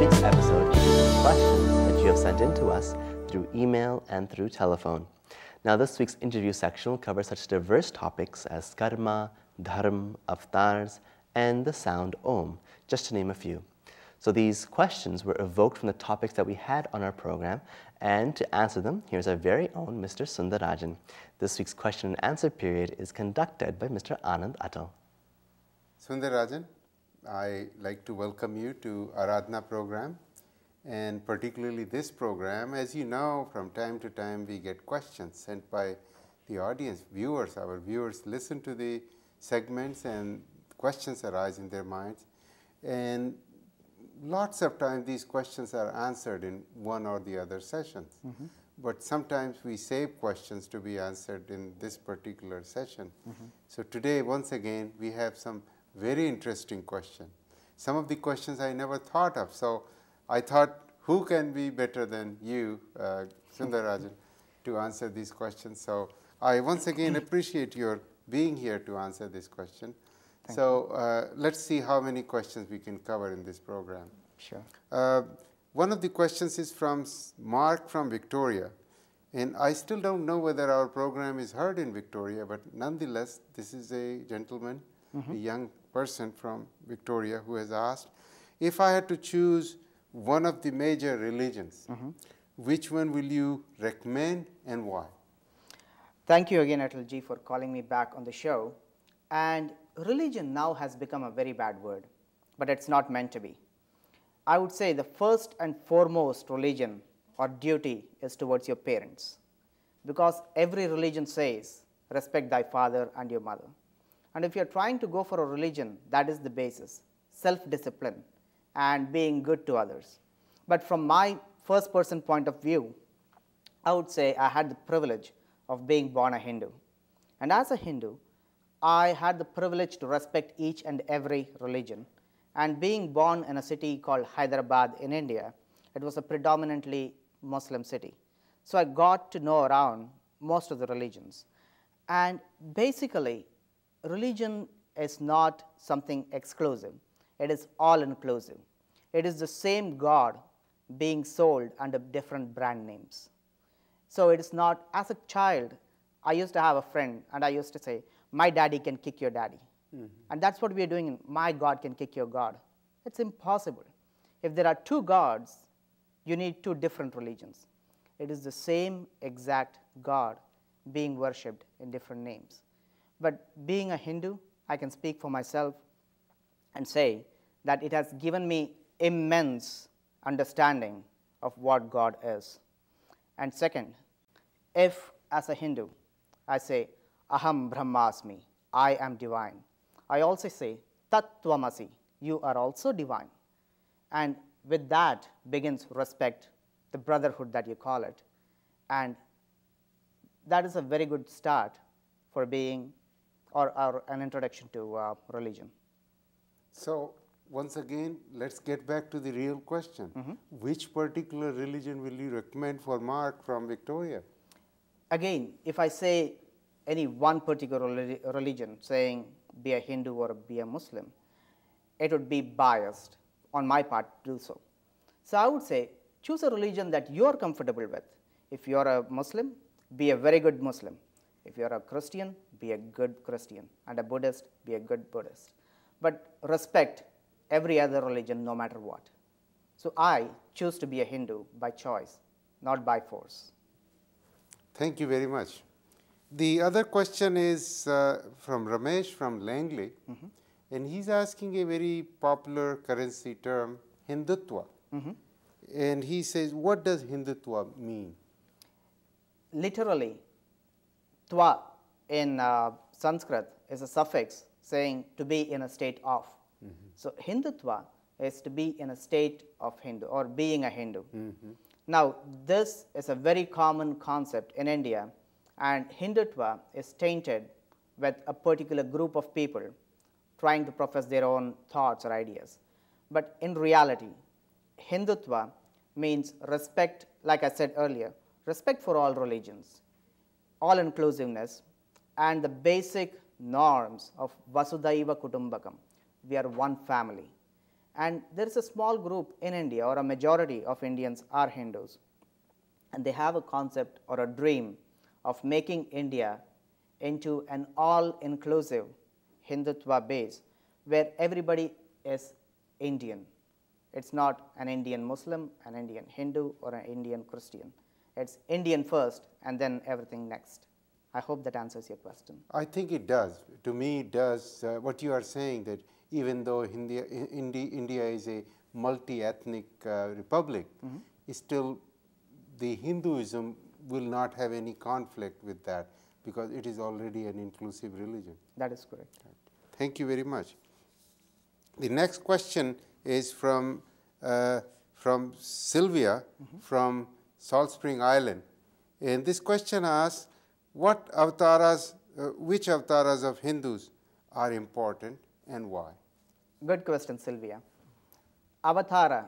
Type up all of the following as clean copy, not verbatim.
week's episode features questions that you have sent in to us through email and through telephone. Now, this week's interview section will cover such diverse topics as karma, dharma, avatars, and the sound om, just to name a few. So these questions were evoked from the topics that we had on our program, and to answer them, here's our very own Mr. Sunder Rajan. This week's question and answer period is conducted by Mr. Anand Atal. Sunder Rajan, I like to welcome you to Aaradhna program, and particularly this program. As you know, from time to time we get questions sent by the audience, viewers. Our viewers listen to the segments and questions arise in their minds, and lots of times these questions are answered in one or the other sessions. But sometimes we save questions to be answered in this particular session. So today, once again, we have some very interesting questions. Some of the questions I never thought of. So I thought, who can be better than you, Sunder Rajan, to answer these questions? So I once again appreciate your being here to answer this question. So let's see how many questions we can cover in this program. Sure. One of the questions is from Mark from Victoria. And I still don't know whether our program is heard in Victoria, but nonetheless, this is a gentleman, a young person from Victoria who has asked, if I had to choose one of the major religions, which one will you recommend and why? Thank you again, Atal ji, for calling me back on the show. And religion now has become a very bad word, but it's not meant to be. I would say the first and foremost religion or duty is towards your parents, because every religion says, respect thy father and your mother. And if you're trying to go for a religion, that is the basis, self-discipline and being good to others. But from my first person point of view, I would say I had the privilege of being born a Hindu. And as a Hindu, I had the privilege to respect each and every religion. And being born in a city called Hyderabad in India, it was a predominantly Muslim city. So I got to know around most of the religions. And basically, religion is not something exclusive. It is all-inclusive. It is the same God being sold under different brand names. So it is not, as a child, I used to have a friend and I used to say, my daddy can kick your daddy. And that's what we are doing in my God can kick your God. It's impossible. If there are two gods, you need two different religions. It is the same exact God being worshipped in different names. But being a Hindu, I can speak for myself and say that it has given me immense understanding of what God is. And second, if as a Hindu, I say, Aham Brahmasmi, I am divine, I also say, Tat Tvamasi, you are also divine. And with that begins respect, the brotherhood that you call it. And that is a very good start for being or an introduction to religion. So once again, let's get back to the real question. Which particular religion will you recommend for Mark from Victoria? Again, if I say any one particular religion, saying be a Hindu or be a Muslim, it would be biased on my part to do so. So I would say choose a religion that you are comfortable with. If you are a Muslim, be a very good Muslim. If you are a Christian, be a good Christian. And a Buddhist, be a good Buddhist. But respect every other religion no matter what. So I choose to be a Hindu by choice, not by force. Thank you very much. The other question is from Ramesh from Langley, and he's asking a very popular currency term, Hindutva. And he says, what does Hindutva mean? Literally, tva in Sanskrit is a suffix saying to be in a state of. So Hindutva is to be in a state of Hindu or being a Hindu. Now, this is a very common concept in India, and Hindutva is tainted with a particular group of people trying to profess their own thoughts or ideas. But in reality, Hindutva means respect, like I said earlier, respect for all religions, all inclusiveness, and the basic norms of Vasudhaiva Kutumbakam. We are one family. And there is a small group in India, or a majority of Indians are Hindus, and they have a concept or a dream of making India into an all-inclusive Hindutva base where everybody is Indian. It's not an Indian Muslim, an Indian Hindu, or an Indian Christian. It's Indian first and then everything next. I hope that answers your question. I think it does. To me, it does. What you are saying, that even though India is a multi-ethnic republic, still the Hinduism will not have any conflict with that because it is already an inclusive religion. That is correct. Thank you very much. The next question is from Sylvia from Salt Spring Island. And this question asks, what avatars, which avatars of Hindus are important and why? Good question, Sylvia. Avatara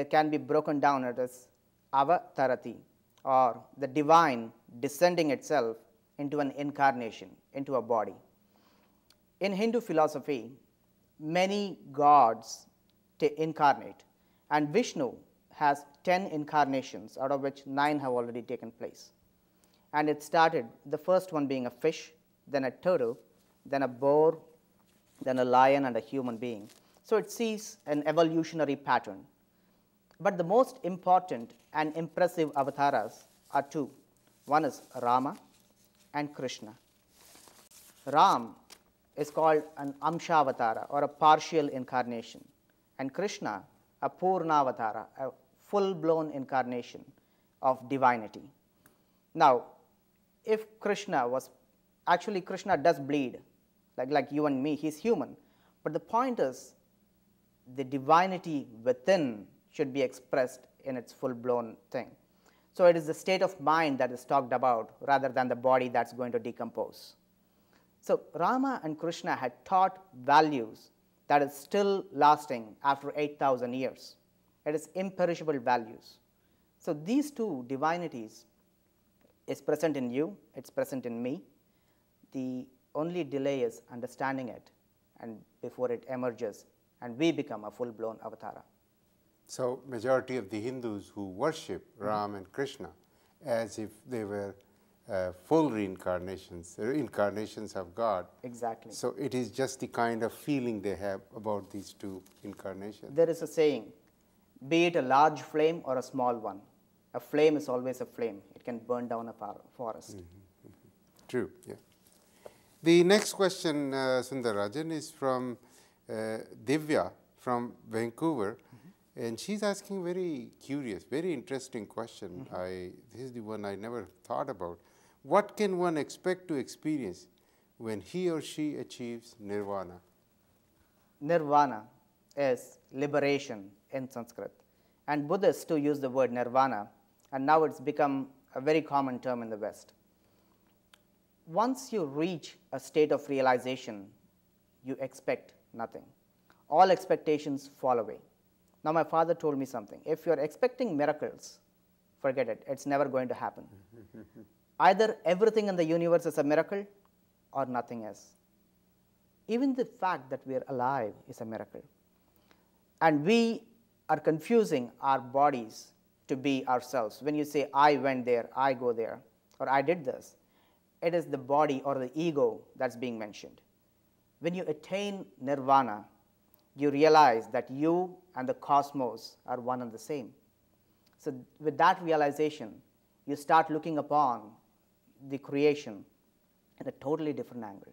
can be broken down as avatarati, or the divine descending itself into an incarnation, into a body. In Hindu philosophy, many gods incarnate, and Vishnu has 10 incarnations, out of which 9 have already taken place. And it started, the first one being a fish, then a turtle, then a boar, then a lion, and a human being. So it sees an evolutionary pattern. But the most important and impressive avatars are two. One is Rama and Krishna. Ram is called an Amshavatara, or a partial incarnation, and Krishna a Purnavatara, a full-blown incarnation of divinity. Now, if Krishna was, actually Krishna does bleed, like you and me, he's human, but the point is the divinity within should be expressed in its full-blown thing. So it is the state of mind that is talked about rather than the body that's going to decompose. So Rama and Krishna had taught values that is still lasting after 8,000 years. It is imperishable values. So these two divinities is present in you, it's present in me. The only delay is understanding it, and before it emerges and we become a full-blown avatara. So majority of the Hindus who worship Ram and Krishna as if they were full reincarnations, incarnations of God. Exactly. So it is just the kind of feeling they have about these two incarnations. There is a saying, be it a large flame or a small one, a flame is always a flame. It can burn down a forest. True, yeah. The next question, Sunder Rajan, is from Divya from Vancouver. And she's asking very curious, very interesting question. This is the one I never thought about. What can one expect to experience when he or she achieves nirvana? Nirvana is liberation in Sanskrit. And Buddhists too use the word nirvana, and now it's become a very common term in the West. Once you reach a state of realization, you expect nothing. All expectations fall away. Now, my father told me something. If you're expecting miracles, forget it. It's never going to happen. Either everything in the universe is a miracle or nothing is. Even the fact that we are alive is a miracle. And we are confusing our bodies to be ourselves. When you say, I went there, I go there, or I did this, it is the body or the ego that's being mentioned. When you attain nirvana, you realize that you and the cosmos are one and the same. So with that realization, you start looking upon the creation in a totally different angle.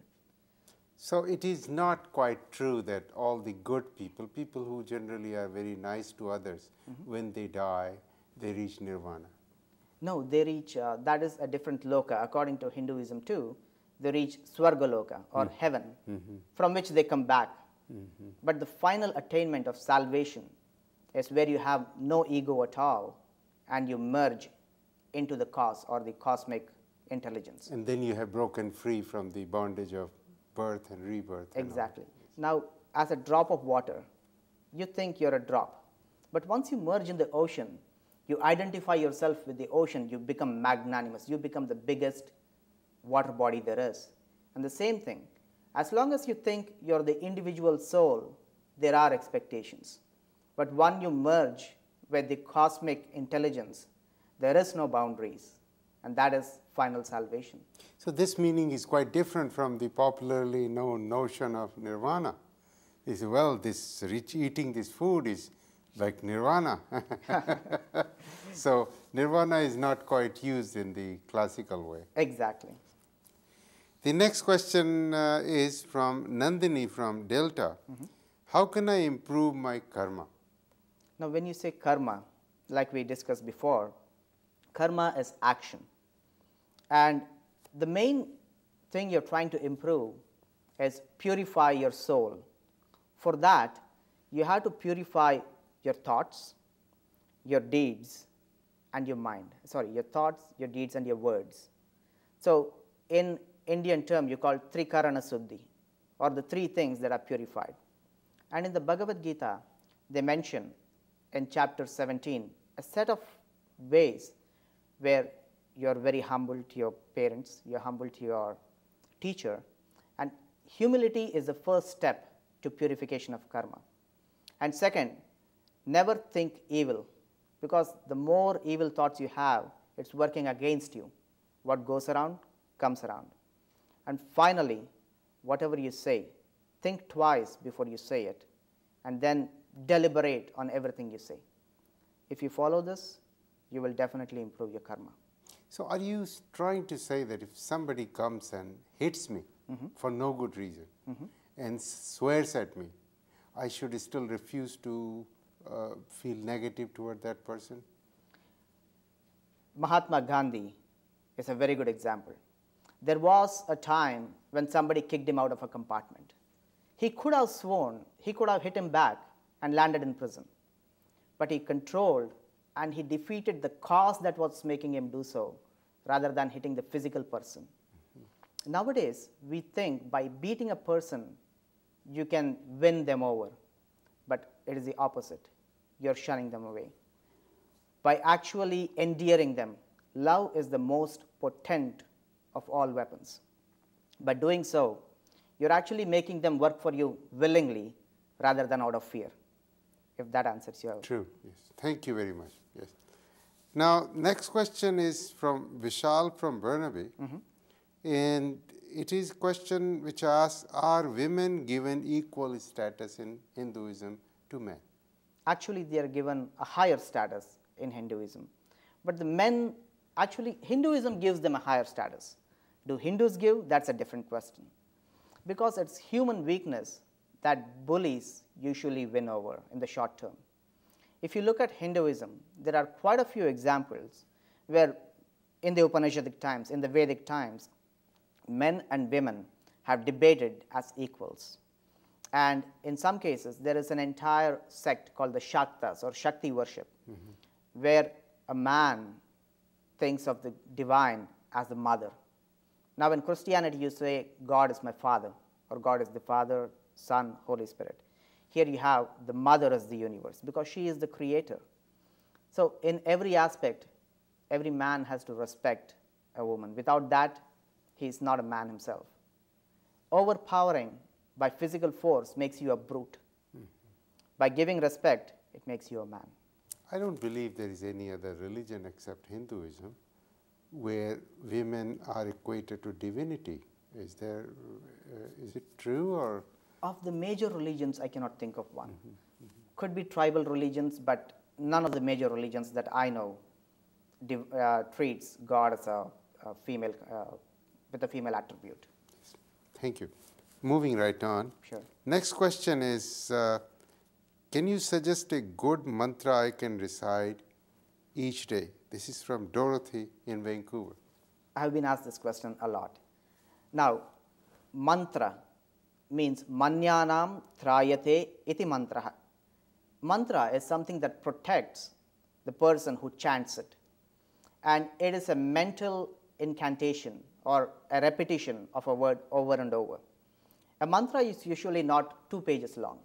So it is not quite true that all the good people, people who generally are very nice to others, when they die, they reach nirvana. No, they reach, that is a different loka. According to Hinduism too, they reach Swargaloka or heaven, from which they come back. But the final attainment of salvation is where you have no ego at all and you merge into the cause or the cosmic intelligence. And then you have broken free from the bondage of birth and rebirth. Exactly. Now, as a drop of water, you think you're a drop. But once you merge in the ocean, you identify yourself with the ocean, you become magnanimous, you become the biggest water body there is. And the same thing, as long as you think you're the individual soul there are expectations. But when you merge with the cosmic intelligence, there is no boundaries, and that is final salvation. So this meaning is quite different from the popularly known notion of nirvana. Is well, this eating this food is like nirvana. So nirvana is not quite used in the classical way. Exactly. The next question is from Nandini from Delta. How can I improve my karma? Now, when you say karma, like we discussed before, karma is action. And the main thing you're trying to improve is purify your soul. For that, you have to purify your thoughts, your deeds, and your mind. Sorry, your thoughts, your deeds, and your words. So, in Indian term, you call Trikarana Suddhi, or the three things that are purified. And in the Bhagavad Gita, they mention in chapter 17 a set of ways where you are very humble to your parents, you are humble to your teacher, and humility is the first step to purification of karma. And second, never think evil, because the more evil thoughts you have, it's working against you. What goes around comes around. And finally, whatever you say, think twice before you say it, and then deliberate on everything you say. If you follow this, you will definitely improve your karma. So are you trying to say that if somebody comes and hits me for no good reason and swears at me, I should still refuse to feel negative toward that person? Mahatma Gandhi is a very good example. There was a time when somebody kicked him out of a compartment. He could have sworn, he could have hit him back and landed in prison. But he controlled and he defeated the cause that was making him do so, rather than hitting the physical person. Nowadays, we think by beating a person, you can win them over. But it is the opposite. You're shunning them away. By actually endearing them, love is the most potent of all weapons. By doing so, you're actually making them work for you willingly rather than out of fear, if that answers your... True, yes. Thank you very much. Yes. Now, next question is from Vishal from Burnaby. And it is a question which asks, are women given equal status in Hinduism to men? Actually, they are given a higher status in Hinduism. But the men, actually, Hinduism gives them a higher status. Do Hindus give? That's a different question. Because it's human weakness that bullies usually win over in the short term. If you look at Hinduism, there are quite a few examples where in the Upanishadic times, in the Vedic times, men and women have debated as equals. And in some cases, there is an entire sect called the Shaktas or Shakti worship, where a man thinks of the divine as the mother. Now, in Christianity, you say, God is my father, or God is the Father, Son, Holy Spirit. Here you have the mother as the universe, because she is the creator. So in every aspect, every man has to respect a woman. Without that, he is not a man himself. Overpowering by physical force makes you a brute. By giving respect, it makes you a man. I don't believe there is any other religion except Hinduism where women are equated to divinity. Is it true, or? Of the major religions, I cannot think of one. Could be tribal religions, but none of the major religions that I know treats God as a female, with a female attribute. Thank you. Moving right on. Sure. Next question is, can you suggest a good mantra I can recite each day? This is from Dorothy in Vancouver. I have been asked this question a lot. Now, mantra means manyanam trayate iti mantraha. Mantra is something that protects the person who chants it. And it is a mental incantation or a repetition of a word over and over. A mantra is usually not 2 pages long.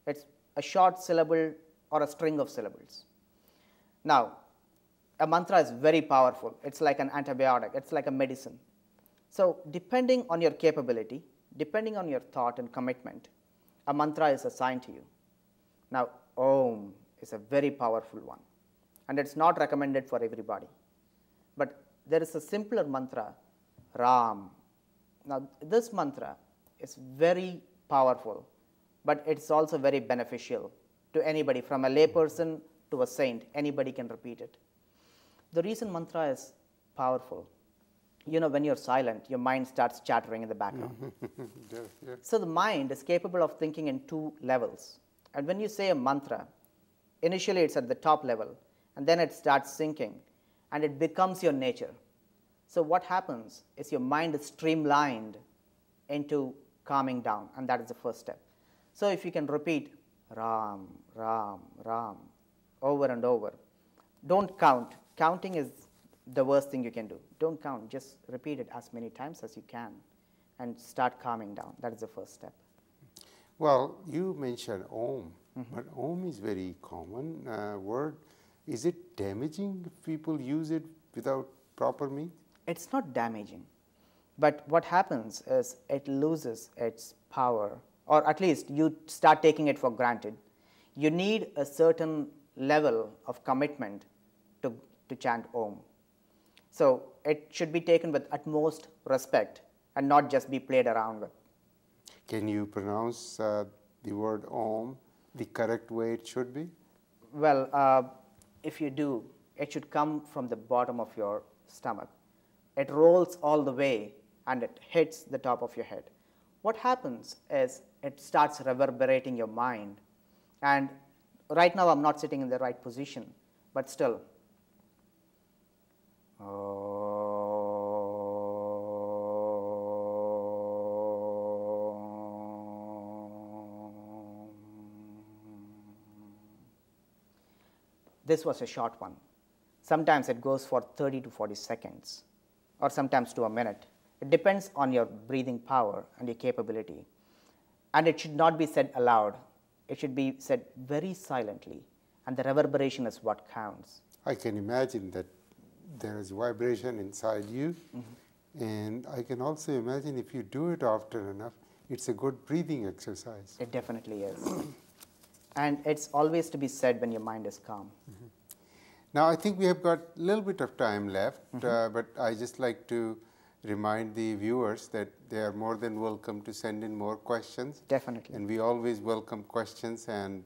It's a short syllable or a string of syllables. Now, a mantra is very powerful. It's like an antibiotic. It's like a medicine. So depending on your capability, depending on your thought and commitment, a mantra is assigned to you. Now, Om is a very powerful one, and it's not recommended for everybody. But there is a simpler mantra, Ram. Now, this mantra is very powerful, but it's also very beneficial to anybody, from a layperson to a saint. Anybody can repeat it. The reason mantra is powerful, you know, when you're silent, your mind starts chattering in the background. Yeah. So the mind is capable of thinking in two levels. And when you say a mantra, initially it's at the top level, and then it starts sinking, and it becomes your nature. So what happens is your mind is streamlined into calming down, and that is the first step. So if you can repeat Ram, Ram, Ram over and over, don't count. Counting is the worst thing you can do. Don't count, just repeat it as many times as you can and start calming down. That is the first step. Well, you mentioned Om, but Om is very common word. Is it damaging if people use it without proper means? It's not damaging, but what happens is it loses its power, or at least you start taking it for granted. You need a certain level of commitment to chant Om. So it should be taken with utmost respect and not just be played around with. Can you pronounce the word Om the correct way it should be? Well, if you do, it should come from the bottom of your stomach. It rolls all the way and it hits the top of your head. What happens is it starts reverberating your mind. And right now I'm not sitting in the right position, but still. This was a short one. Sometimes it goes for 30 to 40 seconds, or sometimes to a minute. It depends on your breathing power and your capability. And it should not be said aloud. It should be said very silently, and the reverberation is what counts. I can imagine that there is vibration inside you, and I can also imagine if you do it often enough, it's a good breathing exercise. It definitely is. And it's always to be said when your mind is calm. Now, I think we have got a little bit of time left, but I just like to remind the viewers that they are more than welcome to send in more questions. Definitely. And we always welcome questions, and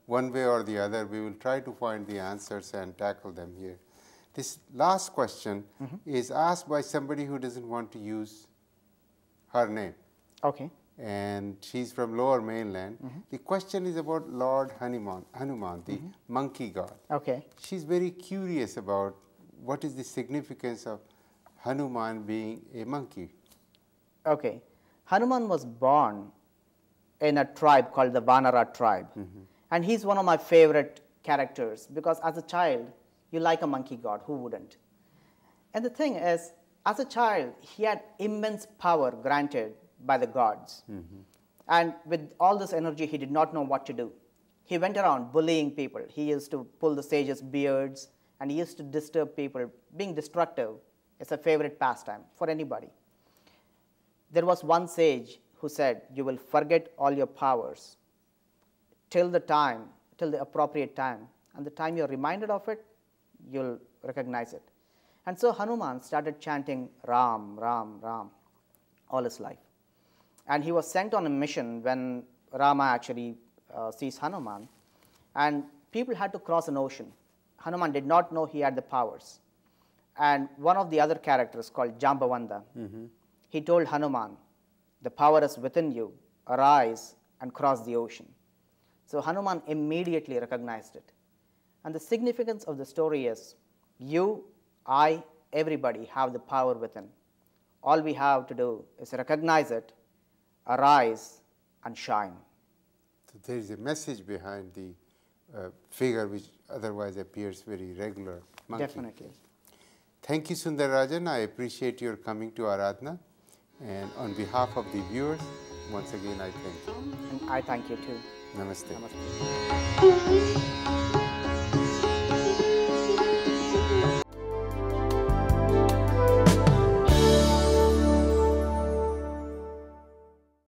one way or the other, we will try to find the answers and tackle them here. This last question is asked by somebody who doesn't want to use her name. Okay. And she's from Lower Mainland. The question is about Lord Hanuman, the monkey god. Okay. She's very curious about what is the significance of Hanuman being a monkey. Okay. Hanuman was born in a tribe called the Vanara tribe. And he's one of my favorite characters because as a child, you like a monkey god, who wouldn't? And the thing is, as a child, he had immense power granted by the gods. And with all this energy, he did not know what to do. He went around bullying people. He used to pull the sages' beards, and he used to disturb people. Being destructive is a favorite pastime for anybody. There was one sage who said, you will forget all your powers till the appropriate time. And the time you're reminded of it, you'll recognize it. And so Hanuman started chanting Ram, Ram, Ram all his life. And he was sent on a mission when Rama actually sees Hanuman. And people had to cross an ocean. Hanuman did not know he had the powers. And one of the other characters called Jambavanda, he told Hanuman, the power is within you, arise and cross the ocean. So Hanuman immediately recognized it. And the significance of the story is, you, I, everybody have the power within. All we have to do is recognize it, arise and shine. So there is a message behind the figure which otherwise appears very regular. Monkey. Definitely. Thank you, Sunder Rajan. I appreciate your coming to Aaradhna. And on behalf of the viewers, once again I thank you. And I thank you too. Namaste. Namaste.